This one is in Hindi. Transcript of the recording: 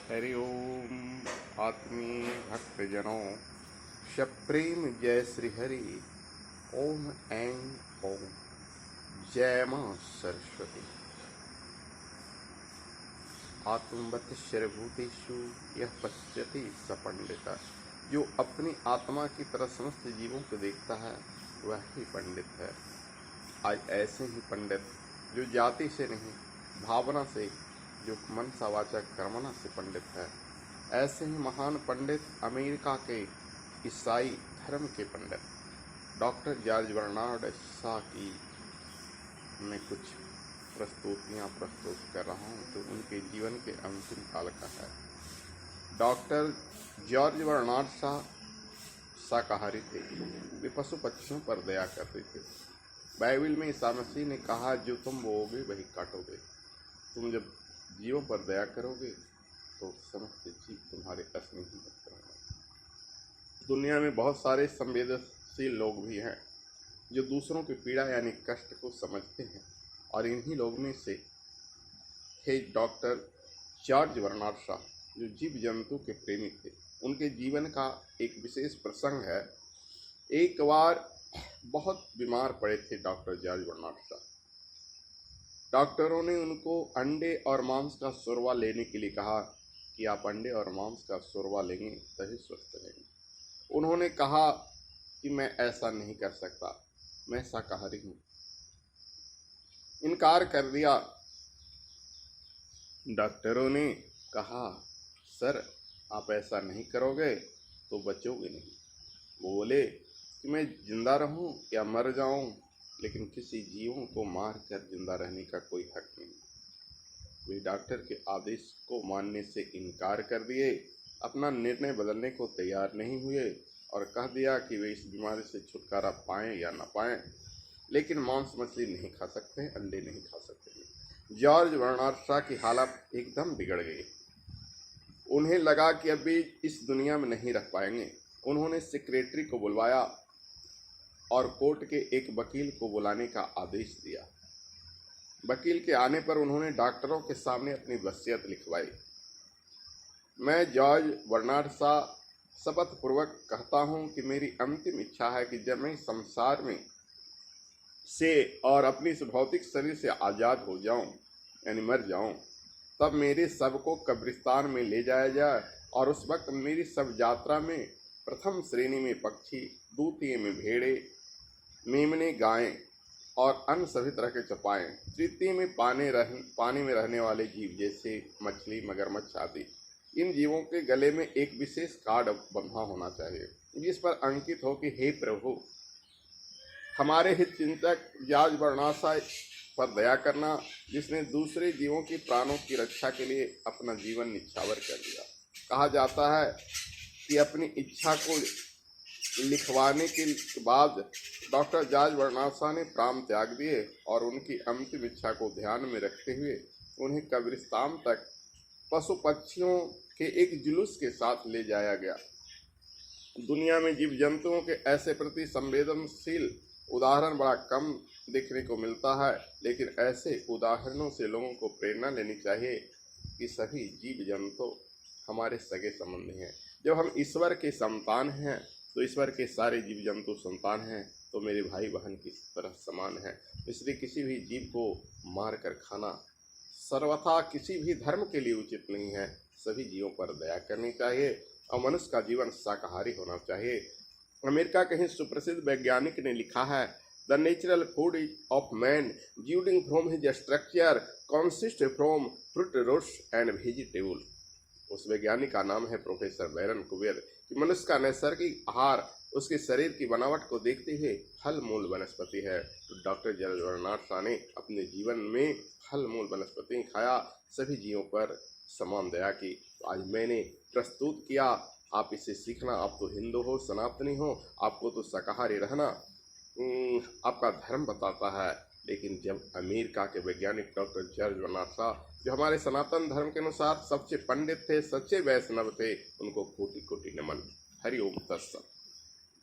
हरि ओम आत्मीय भक्तजनों, सप्रेम जय श्री हरि। ओम ऐं ओम जय मां सरस्वती। आत्मवत सर्वभूतेषु यह पश्यति स पंडित। जो अपनी आत्मा की तरह समस्त जीवों को देखता है वह ही पंडित है। आज ऐसे ही पंडित जो जाति से नहीं भावना से, जो मनसा वाचा कर्मणा से पंडित है, ऐसे ही महान पंडित अमेरिका के ईसाई धर्म के पंडित डॉक्टर जॉर्ज बर्नार्ड शॉ की मैं कुछ प्रस्तुतियाँ प्रस्तुत कर रहा हूँ जो उनके जीवन के अंतिम काल का है। डॉक्टर जॉर्ज बर्नार्ड शॉ शाकाहारी थे। वे पशु पक्षियों पर दया करते थे। बाइबल में ईसा मसीह ने कहा, जो तुम बोओगे वही काटोगे। तुम जब जीवों पर दया करोगे तो समस्त जीव तुम्हारे असली ही होंगे। दुनिया में बहुत सारे संवेदनशील लोग भी हैं जो दूसरों की पीड़ा यानी कष्ट को समझते हैं, और इन्हीं लोग में से थे डॉक्टर जॉर्ज बर्नार्ड शॉ, जो जीव जंतु के प्रेमी थे। उनके जीवन का एक विशेष प्रसंग है। एक बार बहुत बीमार पड़े थे डॉक्टर जॉर्ज बर्नार्ड शॉ। डॉक्टरों ने उनको अंडे और मांस का शोरबा लेने के लिए कहा कि आप अंडे और मांस का शोरबा लेंगे तभी स्वस्थ रहेंगे। उन्होंने कहा कि मैं ऐसा नहीं कर सकता, मैं शाकाहारी हूँ। इनकार कर दिया। डॉक्टरों ने कहा, सर आप ऐसा नहीं करोगे तो बचोगे नहीं। वो बोले कि मैं जिंदा रहूं या मर जाऊं, लेकिन किसी जीवों को मार कर जिंदा रहने का कोई हक नहीं। वे डॉक्टर के आदेश को मानने से इनकार कर दिए, अपना निर्णय बदलने को तैयार नहीं हुए और कह दिया कि वे इस बीमारी से छुटकारा पाएं या ना पाएं, लेकिन मांस मछली नहीं खा सकते, अंडे नहीं खा सकते। जॉर्ज बर्नार्ड शॉ की हालत एकदम बिगड़ गई। उन्हें लगा कि अभी इस दुनिया में नहीं रह पाएंगे। उन्होंने सेक्रेटरी को बुलवाया और कोर्ट के एक वकील को बुलाने का आदेश दिया। वकील के आने पर उन्होंने डॉक्टरों के सामने अपनी वसीयत लिखवाई। मैं जॉर्ज बर्नार्ड शॉ शपथ पूर्वक कहता हूं कि मेरी अंतिम इच्छा है कि जब मैं संसार में से और अपनी इस भौतिक शरीर से आज़ाद हो जाऊं यानी मर जाऊं, तब मेरे शव को कब्रिस्तान में ले जाया जाए और उस वक्त मेरी शव यात्रा में प्रथम श्रेणी में पक्षी, द्वितीय में भेड़े, मेमने, गायें और अन्य सभी तरह के चौपाएँ, तृतीय में पानी में रहने वाले जीव जैसे मछली, मगरमच्छ आदि। इन जीवों के गले में एक विशेष कार्ड बंधा होना चाहिए जिस पर अंकित हो कि हे प्रभु, हमारे हित चिंतक जॉर्ज बर्नार्ड शॉ पर दया करना, जिसने दूसरे जीवों की प्राणों की रक्षा के लिए अपना जीवन निछावर कर दिया। कहा जाता है कि अपनी इच्छा को लिखवाने के बाद डॉक्टर जॉर्ज बर्नार्ड शॉ ने प्राण त्याग दिए और उनकी अंतिम इच्छा को ध्यान में रखते हुए उन्हें कब्रिस्तान तक पशु पक्षियों के एक जुलूस के साथ ले जाया गया। दुनिया में जीव जंतुओं के ऐसे प्रति संवेदनशील उदाहरण बड़ा कम देखने को मिलता है, लेकिन ऐसे उदाहरणों से लोगों को प्रेरणा लेनी चाहिए कि सभी जीव जंतु हमारे सगे संबंधी हैं। जब हम ईश्वर के संतान हैं तो ईश्वर के सारे जीव जंतु संतान हैं, तो मेरे भाई बहन की तरह समान है। इसलिए किसी भी जीव को मार कर खाना सर्वथा किसी भी धर्म के लिए उचित नहीं है। सभी जीवों पर दया करनी चाहिए और मनुष्य का जीवन शाकाहारी होना चाहिए। अमेरिका के ही सुप्रसिद्ध वैज्ञानिक ने लिखा है, the natural food of man judging from his structure consist from fruit, roots and vegetable. उस वैज्ञानिक का नाम है प्रोफेसर बैरन कुवियर। कि मनुष्य का नैसर्गिक आहार उसके शरीर की बनावट को देखते हुए फल मूल वनस्पति है। तो डॉक्टर जॉर्ज बर्नार्ड शॉ ने अपने जीवन में फल मूल वनस्पति खाया, सभी जीवों पर समान दया की। तो आज मैंने प्रस्तुत किया, आप इसे सीखना। आप तो हिंदू हो, सनातनी हो, आपको तो शाकाहारी रहना आपका धर्म बताता है, लेकिन जब अमेरिका के वैज्ञानिक डॉक्टर जॉर्ज बर्नार्ड शॉ, जो हमारे सनातन धर्म के अनुसार सच्चे पंडित थे, सच्चे वैष्णव थे, उनको कोटि कोटि नमन। हरि ओम तत्सत।